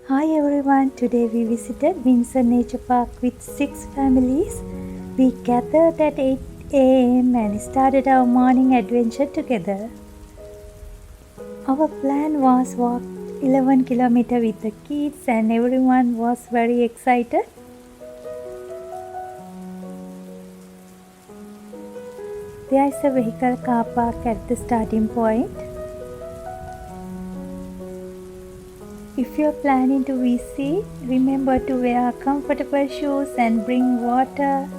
Hi everyone, today we visited Windsor Nature Park with 6 families. We gathered at 8 am and started our morning adventure together. Our plan was walk 11 km with the kids and everyone was very excited. There is a vehicle car park at the starting point. If you're planning to visit, remember to wear comfortable shoes and bring water.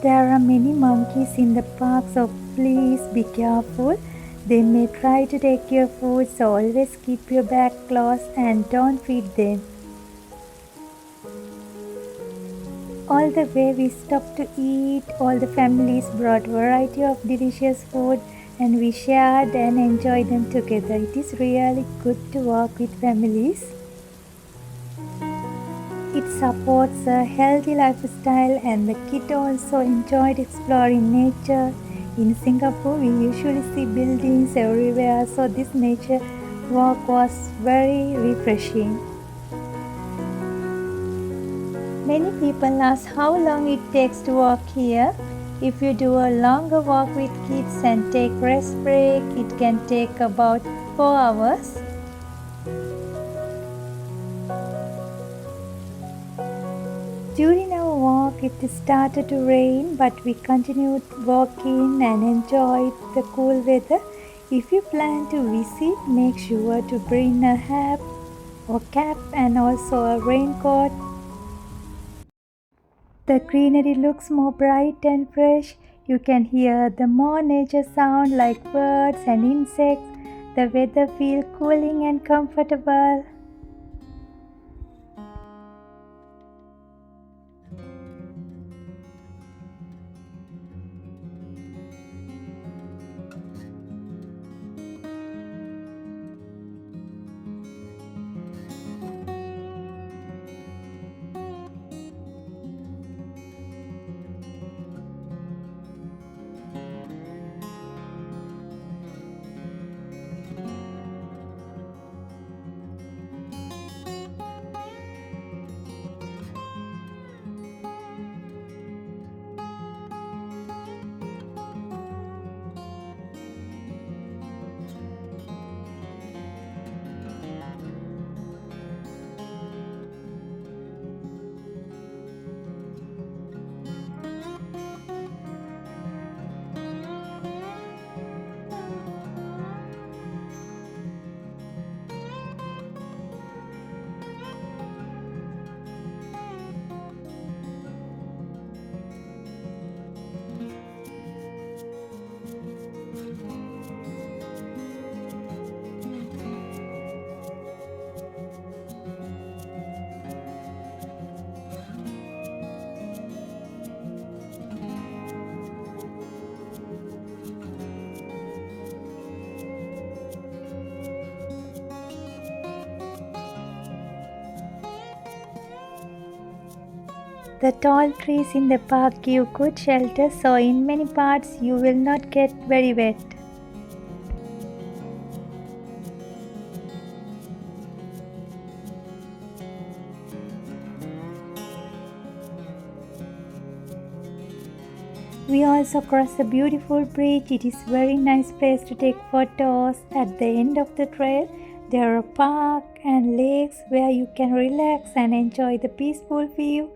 There are many monkeys in the park, so please be careful. They may try to take your food, so always keep your bag closed and don't feed them. All the way we stopped to eat, all the families brought variety of delicious food and we shared and enjoyed them together. It is really good to walk with families. It supports a healthy lifestyle and the kid also enjoyed exploring nature. In Singapore, we usually see buildings everywhere, so this nature walk was very refreshing. Many people ask how long it takes to walk here. If you do a longer walk with kids and take rest break, it can take about 4 hours. During our walk, it started to rain, but we continued walking and enjoyed the cool weather. If you plan to visit, make sure to bring a hat or cap and also a raincoat. The greenery looks more bright and fresh. You can hear the more nature sound like birds and insects. The weather feels cooling and comfortable. The tall trees in the park give good shelter, so in many parts you will not get very wet. We also crossed a beautiful bridge. It is very nice place to take photos. At the end of the trail, there are park and lakes where you can relax and enjoy the peaceful view.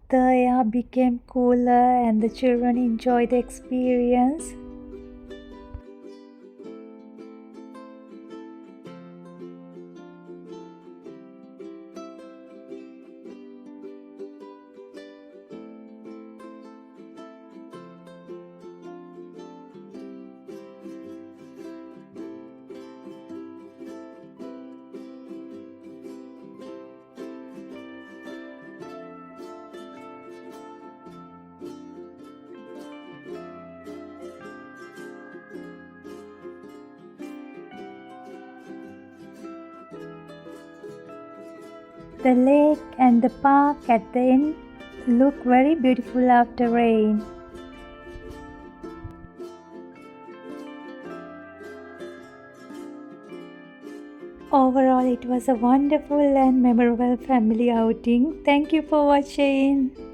The air became cooler and the children enjoyed the experience. The lake and the park at the end look very beautiful after rain. Overall, it was a wonderful and memorable family outing. Thank you for watching.